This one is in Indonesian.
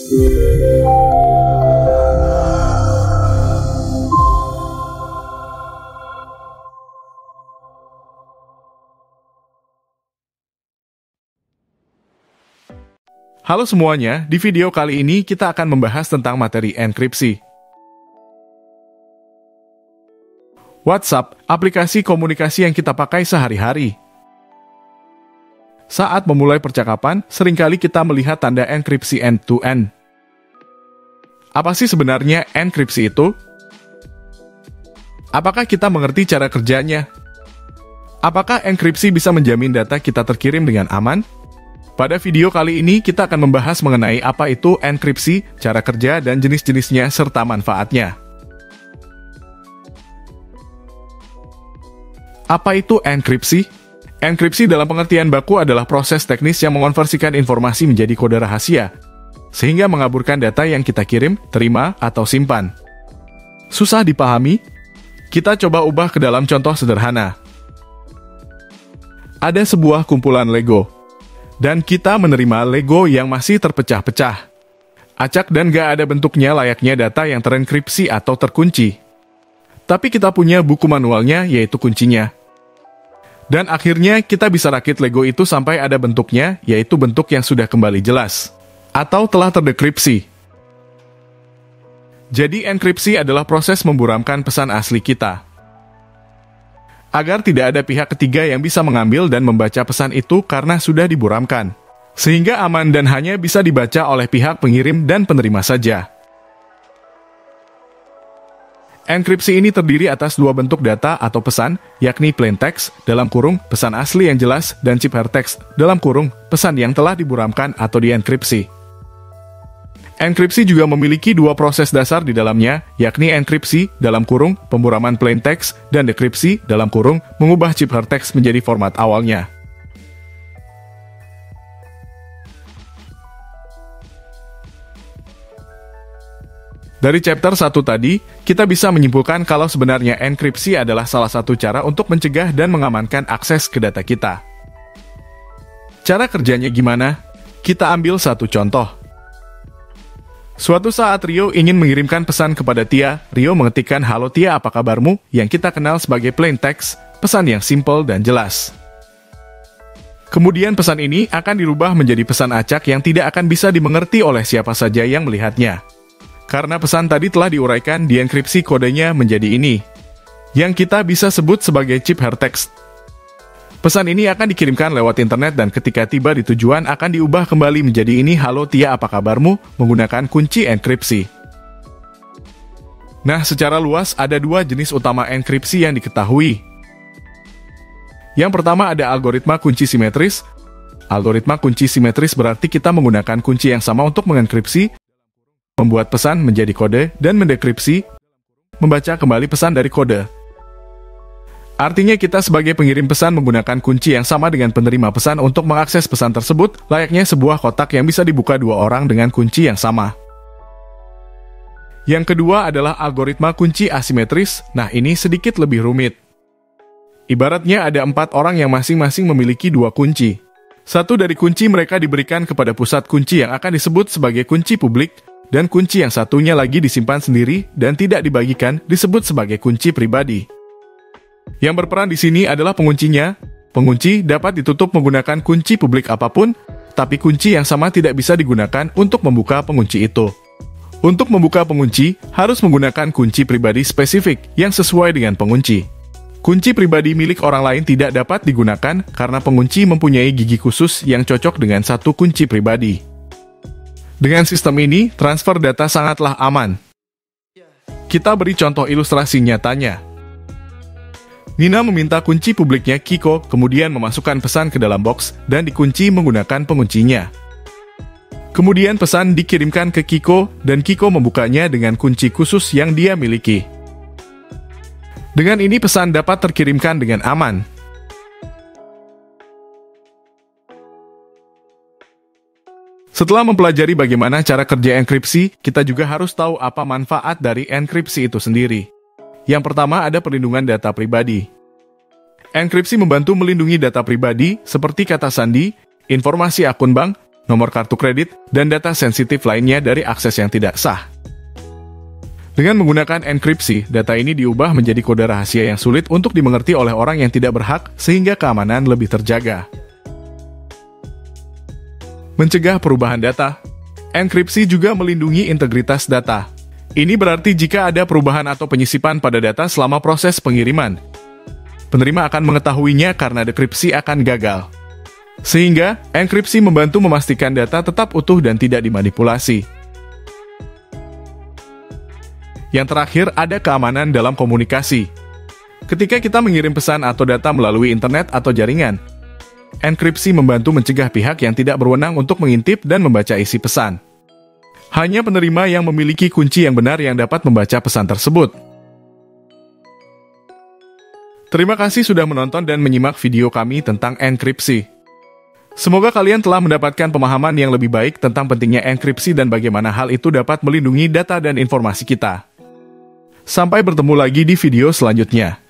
Halo semuanya, di video kali ini kita akan membahas tentang materi enkripsi. WhatsApp, aplikasi komunikasi yang kita pakai sehari-hari. Saat memulai percakapan, seringkali kita melihat tanda enkripsi end-to-end. Apa sih sebenarnya enkripsi itu? Apakah kita mengerti cara kerjanya? Apakah enkripsi bisa menjamin data kita terkirim dengan aman? Pada video kali ini kita akan membahas mengenai apa itu enkripsi, cara kerja, dan jenis-jenisnya serta manfaatnya. Apa itu enkripsi? Enkripsi dalam pengertian baku adalah proses teknis yang mengonversikan informasi menjadi kode rahasia, sehingga mengaburkan data yang kita kirim, terima, atau simpan. Susah dipahami? Kita coba ubah ke dalam contoh sederhana. Ada sebuah kumpulan Lego. Dan kita menerima Lego yang masih terpecah-pecah. Acak dan gak ada bentuknya layaknya data yang terenkripsi atau terkunci. Tapi kita punya buku manualnya, yaitu kuncinya. Dan akhirnya kita bisa rakit Lego itu sampai ada bentuknya, yaitu bentuk yang sudah kembali jelas. Atau telah terdekripsi. Jadi enkripsi adalah proses memburamkan pesan asli kita. Agar tidak ada pihak ketiga yang bisa mengambil dan membaca pesan itu karena sudah diburamkan. Sehingga aman dan hanya bisa dibaca oleh pihak pengirim dan penerima saja. Enkripsi ini terdiri atas dua bentuk data atau pesan, yakni plain text, dalam kurung, pesan asli yang jelas, dan ciphertext, dalam kurung, pesan yang telah diburamkan atau dienkripsi. Enkripsi juga memiliki dua proses dasar di dalamnya, yakni enkripsi, dalam kurung, pemburaman plain text, dan dekripsi, dalam kurung, mengubah ciphertext menjadi format awalnya. Dari chapter 1 tadi, kita bisa menyimpulkan kalau sebenarnya enkripsi adalah salah satu cara untuk mencegah dan mengamankan akses ke data kita. Cara kerjanya gimana? Kita ambil satu contoh. Suatu saat Rio ingin mengirimkan pesan kepada Tia. Rio mengetikkan "Halo Tia, apa kabarmu?" yang kita kenal sebagai plain text, pesan yang simple dan jelas. Kemudian pesan ini akan dirubah menjadi pesan acak yang tidak akan bisa dimengerti oleh siapa saja yang melihatnya. Karena pesan tadi telah diuraikan, dienkripsi kodenya menjadi ini, yang kita bisa sebut sebagai ciphertext. Pesan ini akan dikirimkan lewat internet dan ketika tiba di tujuan akan diubah kembali menjadi ini "Halo Tia, apa kabarmu?" menggunakan kunci enkripsi. Nah, secara luas ada dua jenis utama enkripsi yang diketahui. Yang pertama ada algoritma kunci simetris. Algoritma kunci simetris berarti kita menggunakan kunci yang sama untuk mengenkripsi, membuat pesan menjadi kode, dan mendekripsi, membaca kembali pesan dari kode. Artinya kita sebagai pengirim pesan menggunakan kunci yang sama dengan penerima pesan untuk mengakses pesan tersebut, layaknya sebuah kotak yang bisa dibuka dua orang dengan kunci yang sama. Yang kedua adalah algoritma kunci asimetris. Nah, ini sedikit lebih rumit. Ibaratnya ada 4 orang yang masing-masing memiliki 2 kunci. Satu dari kunci mereka diberikan kepada pusat kunci yang akan disebut sebagai kunci publik, dan kunci yang satunya lagi disimpan sendiri dan tidak dibagikan disebut sebagai kunci pribadi. Yang berperan di sini adalah penguncinya. Pengunci dapat ditutup menggunakan kunci publik apapun, tapi kunci yang sama tidak bisa digunakan untuk membuka pengunci itu. Untuk membuka pengunci, harus menggunakan kunci pribadi spesifik yang sesuai dengan pengunci. Kunci pribadi milik orang lain tidak dapat digunakan karena pengunci mempunyai gigi khusus yang cocok dengan satu kunci pribadi. Dengan sistem ini, transfer data sangatlah aman. Kita beri contoh ilustrasi nyatanya. Nina meminta kunci publiknya Kiko, kemudian memasukkan pesan ke dalam box dan dikunci menggunakan penguncinya. Kemudian pesan dikirimkan ke Kiko, dan Kiko membukanya dengan kunci khusus yang dia miliki. Dengan ini pesan dapat terkirimkan dengan aman. Setelah mempelajari bagaimana cara kerja enkripsi, kita juga harus tahu apa manfaat dari enkripsi itu sendiri. Yang pertama ada perlindungan data pribadi. Enkripsi membantu melindungi data pribadi seperti kata sandi, informasi akun bank, nomor kartu kredit, dan data sensitif lainnya dari akses yang tidak sah. Dengan menggunakan enkripsi, data ini diubah menjadi kode rahasia yang sulit untuk dimengerti oleh orang yang tidak berhak, sehingga keamanan lebih terjaga. Mencegah perubahan data. Enkripsi juga melindungi integritas data. Ini berarti jika ada perubahan atau penyisipan pada data selama proses pengiriman, penerima akan mengetahuinya karena dekripsi akan gagal. Sehingga, enkripsi membantu memastikan data tetap utuh dan tidak dimanipulasi. Yang terakhir, ada keamanan dalam komunikasi. Ketika kita mengirim pesan atau data melalui internet atau jaringan, enkripsi membantu mencegah pihak yang tidak berwenang untuk mengintip dan membaca isi pesan. Hanya penerima yang memiliki kunci yang benar yang dapat membaca pesan tersebut. Terima kasih sudah menonton dan menyimak video kami tentang enkripsi. Semoga kalian telah mendapatkan pemahaman yang lebih baik tentang pentingnya enkripsi dan bagaimana hal itu dapat melindungi data dan informasi kita. Sampai bertemu lagi di video selanjutnya.